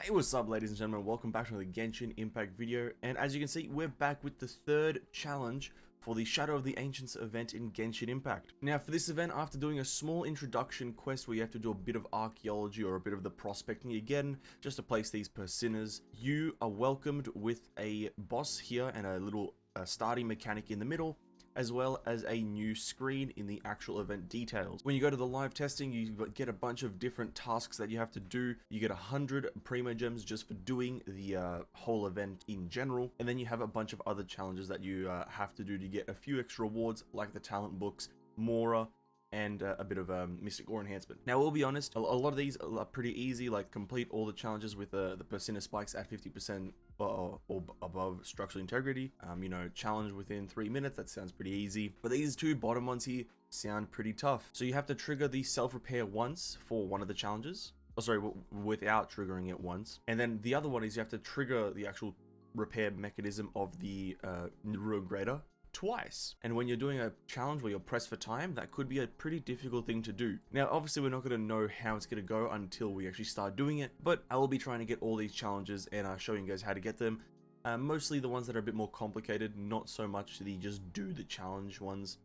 Hey, what's up ladies and gentlemen, welcome back to another Genshin Impact video, and as you can see, we're back with the third challenge for the Shadow of the Ancients event in Genshin Impact. Now for this event, after doing a small introduction quest where you have to do a bit of archaeology or a bit of the prospecting again, just to place these persimmons, you are welcomed with a boss here and a little starting mechanic in the middle, as well as a new screen in the actual event details. When you go to the live testing, you get a bunch of different tasks that you have to do. You get 100 Primo Gems just for doing the whole event in general, and then you have a bunch of other challenges that you have to do to get a few extra rewards, like the talent books, Mora, and a bit of Mystic Ore Enhancement. Now, we'll be honest, a lot of these are pretty easy, like complete all the challenges with the Persona Spikes at 50% or above structural integrity. You know, challenge within 3 minutes, that sounds pretty easy. But these two bottom ones here sound pretty tough. So you have to trigger the self-repair once for one of the challenges. Oh, sorry, without triggering it once. And then the other one is you have to trigger the actual repair mechanism of the Ruin Greater twice. And when you're doing a challenge where you're pressed for time, that could be a pretty difficult thing to do. Now, obviously, we're not going to know how it's going to go until we actually start doing it, but I will be trying to get all these challenges and showing you guys how to get them. Mostly the ones that are a bit more complicated, not so much the just do the challenge ones,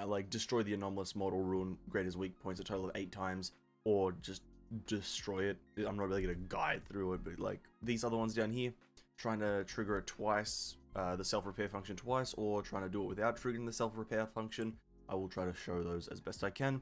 like destroy the anomalous mortal, ruin Greater's weak points a total of 8 times, or just destroy it. I'm not really going to guide through it, but like these other ones down here, trying to trigger it twice, the self-repair function twice, or trying to do it without triggering the self-repair function. I will try to show those as best I can.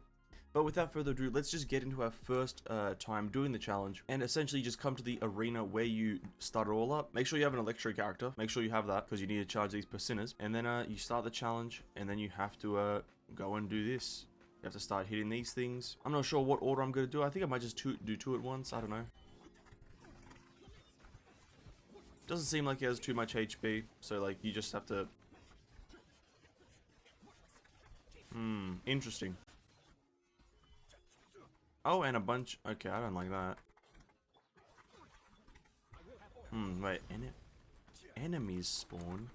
But without further ado, let's just get into our first time doing the challenge, and essentially just come to the arena where you start it all up. Make sure you have an electric character. Make sure you have that, because you need to charge these persimmons. And then you start the challenge, and then you have to go and do this. You have to start hitting these things. I'm not sure what order I'm going to do. I think I might just do 2 at once. I don't know. Doesn't seem like he has too much HP, so like you just have to... interesting. Oh, and a bunch... Okay, I don't like that. Wait, enemies spawn.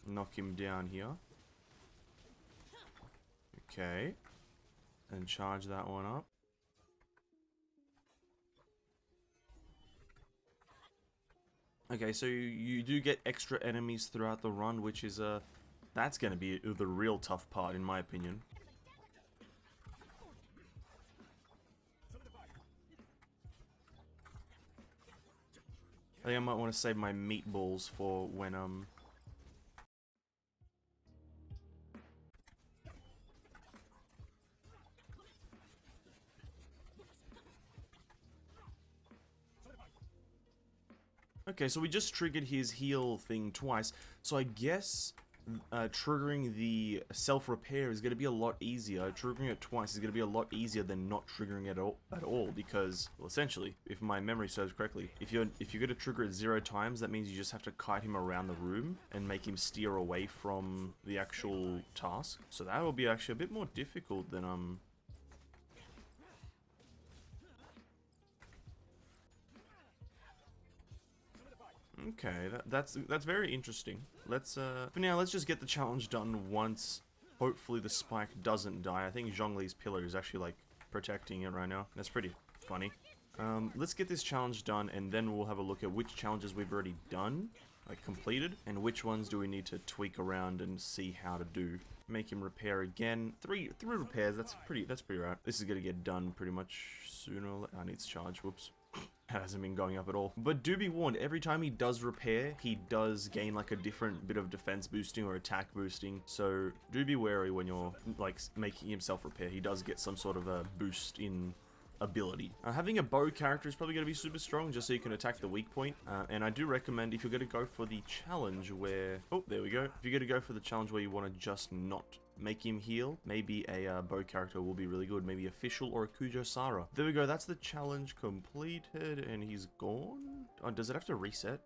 Knock him down here. Okay. And charge that one up. Okay, so you do get extra enemies throughout the run, which is that's going to be the real tough part in my opinion. I think I might want to save my meatballs for when Okay, so we just triggered his heal thing twice, so I guess triggering the self-repair is going to be a lot easier. Triggering it twice is going to be a lot easier than not triggering it at all, because, well, essentially, if my memory serves correctly, if you're going to trigger it 0 times, that means you just have to kite him around the room and make him steer away from the actual task. So that will be actually a bit more difficult than Okay, that's very interesting. Let's for now, let's just get the challenge done once. Hopefully the spike doesn't die. I think Zhongli's pillar is actually like protecting it right now. That's pretty funny. Let's get this challenge done, and then we'll have a look at which challenges we've already done, like completed, and which ones do we need to tweak around and see how to do. Make him repair again. Three repairs. That's pretty right. This is gonna get done pretty much sooner or later. I need to charge. Whoops. Hasn't been going up at all. But do be warned, every time he does repair, he does gain like a different bit of defense boosting or attack boosting. So do be wary when you're like making himself repair. He does get some sort of a boost in ability. Having a bow character is probably going to be super strong just so you can attack the weak point. And I do recommend if you're going to go for the challenge where... Oh, there we go. If you're going to go for the challenge where you want to just not make him heal, maybe a bow character will be really good. Maybe a Fischl or a Kujo Sara. There we go. That's the challenge completed and he's gone. Oh, does it have to reset?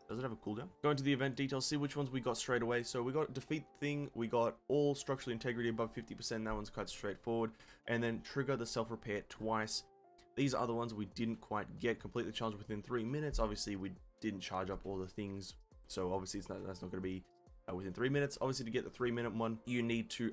Does it have a cooldown? Go into the event details, see which ones we got straight away. So we got defeat thing, we got all structural integrity above 50%, that one's quite straightforward. And then trigger the self-repair twice. These other ones we didn't quite get. Complete the challenge within 3 minutes. Obviously we didn't charge up all the things, so obviously that's not going to be within 3 minutes. Obviously to get the 3-minute one, you need to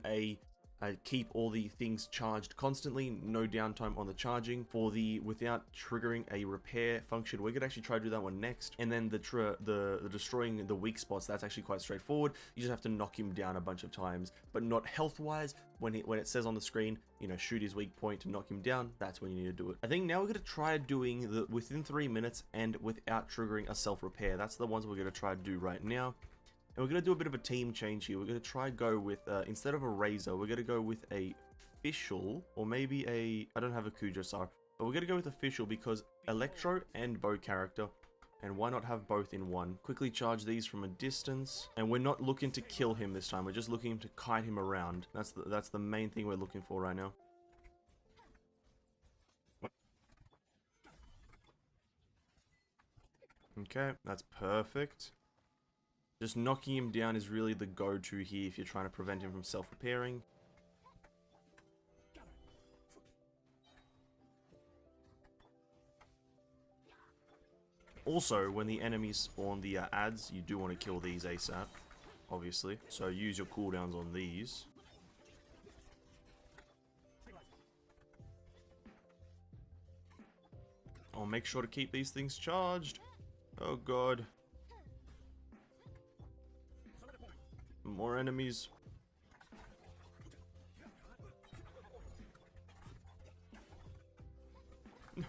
keep all the things charged constantly, no downtime on the charging. For the without triggering a repair function, we're gonna actually try to do that one next. And then the destroying the weak spots, that's actually quite straightforward. You just have to knock him down a bunch of times, but not health wise. When it says on the screen, you know, shoot his weak point to knock him down, that's when you need to do it. I think now we're gonna try doing the within 3 minutes and without triggering a self repair. That's the ones we're gonna try to do right now. And we're going to do a bit of a team change here. We're going to try go with, instead of a Razor, we're going to go with a Official, or maybe a, I don't have a Kujo-Sar, but we're going to go with Official because Electro and Bow character, and why not have both in one? Quickly charge these from a distance, and we're not looking to kill him this time, we're just looking to kite him around. That's the main thing we're looking for right now. Okay, that's perfect. Just knocking him down is really the go-to here if you're trying to prevent him from self-repairing. Also, when the enemies spawn the ads, you do want to kill these ASAP, obviously. So use your cooldowns on these. I'll make sure to keep these things charged. Oh god. More enemies.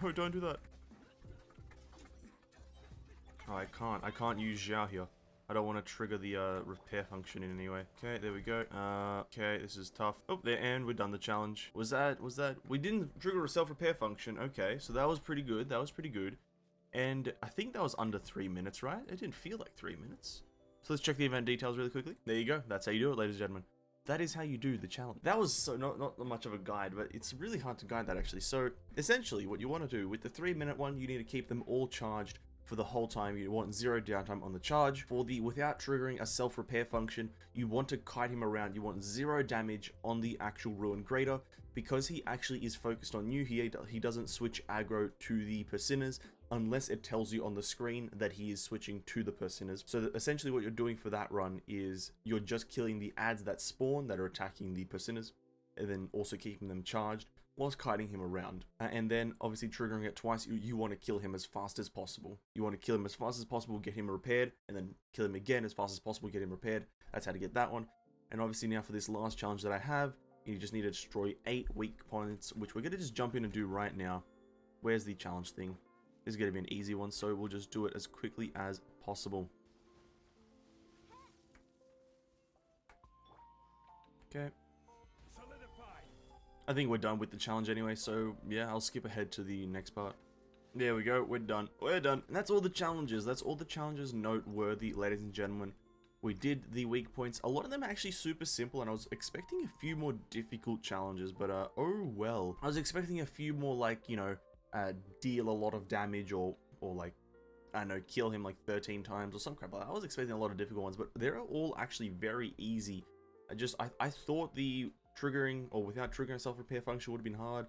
No, don't do that. Oh, I can't use Xiao here. I don't want to trigger the repair function in any way. Okay, there we go. Okay, this is tough. Oh, there, and we're done the challenge. Was that? We didn't trigger a self-repair function. Okay, so that was pretty good. That was pretty good. And I think that was under 3 minutes, right? It didn't feel like 3 minutes. So let's check the event details really quickly. There you go. That's how you do it, ladies and gentlemen. That is how you do the challenge. That was so not much of a guide, but it's really hard to guide that actually. So essentially what you want to do with the 3-minute one, you need to keep them all charged for the whole time. You want 0 downtime on the charge. For the without triggering a self-repair function, you want to kite him around. You want 0 damage on the actual Ruin Greater. Because he actually is focused on you, he doesn't switch aggro to the Persinners unless it tells you on the screen that he is switching to the Persinners. So essentially what you're doing for that run is you're just killing the ads that spawn that are attacking the Persinners, and then also keeping them charged whilst kiting him around. And then obviously triggering it twice, you want to kill him as fast as possible. You want to kill him as fast as possible, get him repaired, and then kill him again as fast as possible, get him repaired. That's how to get that one. And obviously now for this last challenge that I have, you just need to destroy 8 weak points, which we're going to just jump in and do right now. Where's the challenge thing? This is going to be an easy one, so we'll just do it as quickly as possible. Okay. I think we're done with the challenge anyway, so yeah, I'll skip ahead to the next part. There we go, we're done. We're done. And that's all the challenges. That's all the challenges noteworthy, ladies and gentlemen. We did the weak points. A lot of them are actually super simple, and I was expecting a few more difficult challenges, but oh well. I was expecting a few more, like, you know, deal a lot of damage or like, I don't know, kill him like 13 times or some crap like that. I was expecting a lot of difficult ones, but they're all actually very easy. I thought the triggering or without triggering a self-repair function would have been hard,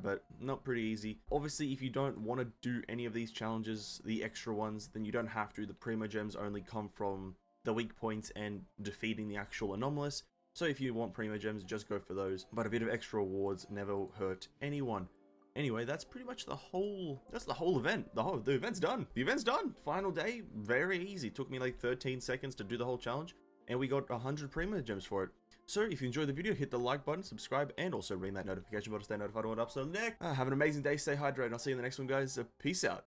but not pretty easy. Obviously, if you don't want to do any of these challenges, the extra ones, then you don't have to. The Primo Gems only come from the weak points and defeating the actual anomalous. So if you want Primo Gems, just go for those. But a bit of extra rewards never hurt anyone. Anyway, that's pretty much the whole event. The event's done. The event's done. Final day, very easy. Took me like 13 seconds to do the whole challenge, and we got 100 Primo Gems for it. So if you enjoyed the video, hit the like button, subscribe, and also ring that notification button to stay notified on what uploads next. Have an amazing day, stay hydrated, and I'll see you in the next one, guys. Peace out.